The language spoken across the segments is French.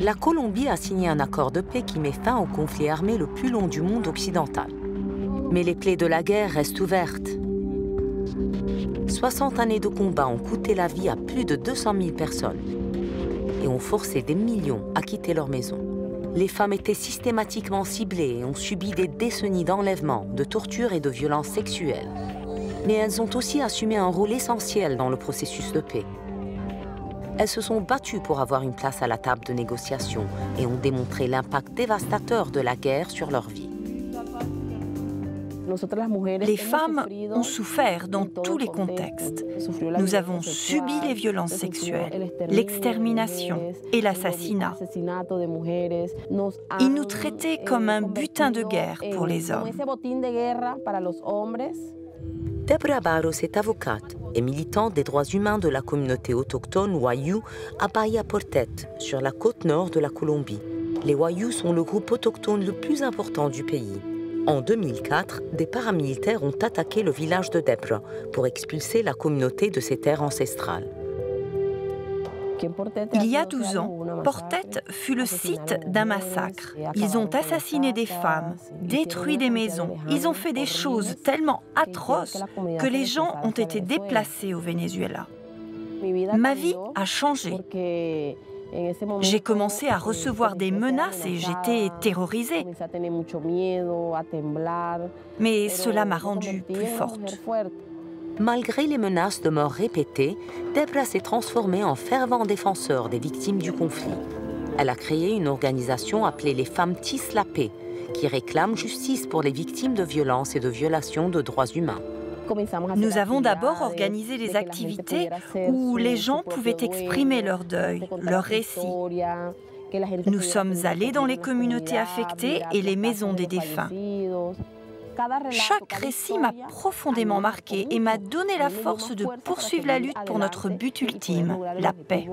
La Colombie a signé un accord de paix qui met fin au conflit armé le plus long du monde occidental. Mais les plaies de la guerre restent ouvertes. 60 années de combat ont coûté la vie à plus de 200 000 personnes et ont forcé des millions à quitter leur maison. Les femmes étaient systématiquement ciblées et ont subi des décennies d'enlèvements, de tortures et de violences sexuelles. Mais elles ont aussi assumé un rôle essentiel dans le processus de paix. Elles se sont battues pour avoir une place à la table de négociation et ont démontré l'impact dévastateur de la guerre sur leur vie. Les femmes ont souffert dans tous les contextes. Nous avons subi les violences sexuelles, l'extermination et l'assassinat. Ils nous traitaient comme un butin de guerre pour les hommes. Debra Barros est avocate et militante des droits humains de la communauté autochtone Wayuu à Bahia Portet, sur la côte nord de la Colombie. Les Wayuu sont le groupe autochtone le plus important du pays. En 2004, des paramilitaires ont attaqué le village de Debra pour expulser la communauté de ses terres ancestrales. Il y a 12 ans, Portet fut le site d'un massacre. Ils ont assassiné des femmes, détruit des maisons. Ils ont fait des choses tellement atroces que les gens ont été déplacés au Venezuela. Ma vie a changé. J'ai commencé à recevoir des menaces et j'étais terrorisée. Mais cela m'a rendue plus forte. Malgré les menaces de mort répétées, Debra s'est transformée en fervent défenseur des victimes du conflit. Elle a créé une organisation appelée les Femmes Tissent la Paix, qui réclame justice pour les victimes de violences et de violations de droits humains. Nous avons d'abord organisé des activités où les gens pouvaient exprimer leur deuil, leur récit. Nous sommes allés dans les communautés affectées et les maisons des défunts. Chaque récit m'a profondément marqué et m'a donné la force de poursuivre la lutte pour notre but ultime, la paix.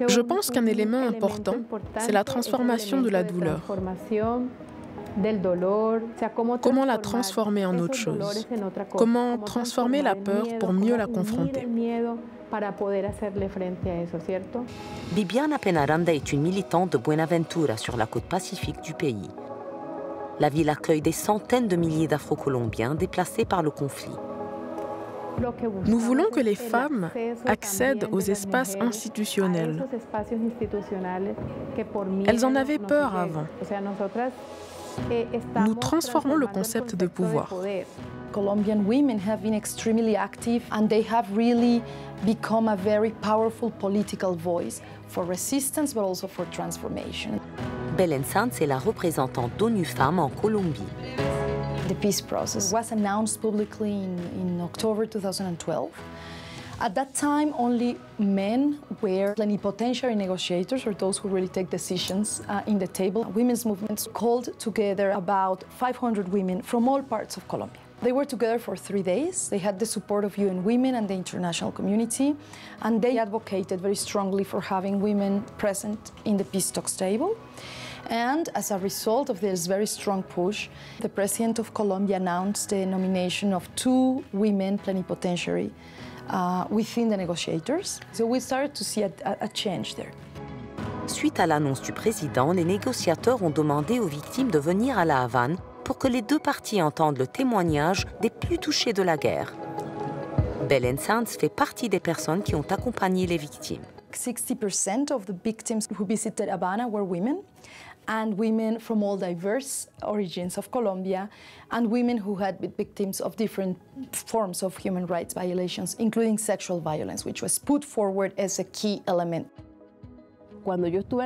Je pense qu'un élément important, c'est la transformation de la douleur. Comment la transformer en autre chose? Comment transformer la peur pour mieux la confronter? Bibiana Penaranda est une militante de Buenaventura sur la côte pacifique du pays. La ville accueille des centaines de milliers d'Afro-Colombiens déplacés par le conflit. Nous voulons que les femmes accèdent aux espaces institutionnels. Elles en avaient peur avant. Nous transformons le concept de pouvoir. Colombian women have been extremely active and they have really become a very powerful political voice for resistance but also for transformation. Belen Sanz est la représentante d'ONU Femmes en Colombie. The peace process was announced publicly in October 2012. At that time, only men were plenipotentiary negotiators, or those who really take decisions in the table. Women's movements called together about 500 women from all parts of Colombia. They were together for 3 days. They had the support of UN Women and the international community, and they advocated very strongly for having women present in the peace talks table. And as a result of this very strong push, the President of Colombia announced the nomination of 2 women plenipotentiary within the negotiators. So we started to see a change there. Suite à l'annonce du président, les négociateurs ont demandé aux victimes de venir à La Havane pour que les deux parties entendent le témoignage des plus touchés de la guerre. Belen Sanz fait partie des personnes qui ont accompagné les victimes. 60% of the victims who visited Havana were women, and women from all diverse origins of Colombia, and women who had been victims of different forms of human rights violations, including sexual violence, which was put forward as a key element.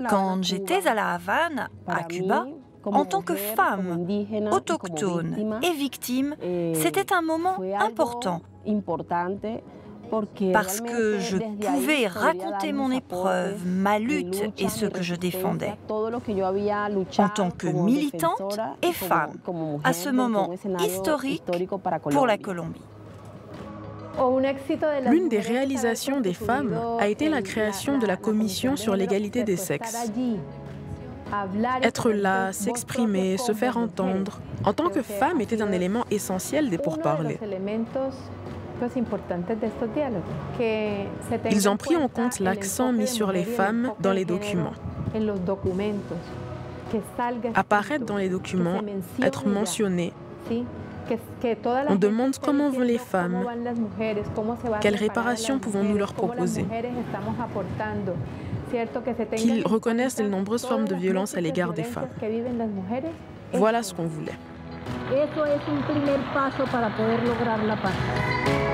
Quand j'étais à La Havane, à Cuba, en tant que femme, autochtone et victime, c'était un moment important. Parce que je pouvais raconter mon épreuve, ma lutte et ce que je défendais. En tant que militante et femme, à ce moment historique pour la Colombie. L'une des réalisations des femmes a été la création de la Commission sur l'égalité des sexes. Être là, s'exprimer, se faire entendre, en tant que femme, était un élément essentiel des pourparlers. Ils ont pris en compte l'accent mis sur les femmes dans les documents. Apparaître dans les documents, être mentionné. On demande comment vont les femmes, quelles réparations pouvons-nous leur proposer, qu'ils reconnaissent les nombreuses formes de violence à l'égard des femmes. Voilà ce qu'on voulait. Eso es un primer paso para poder lograr la paz.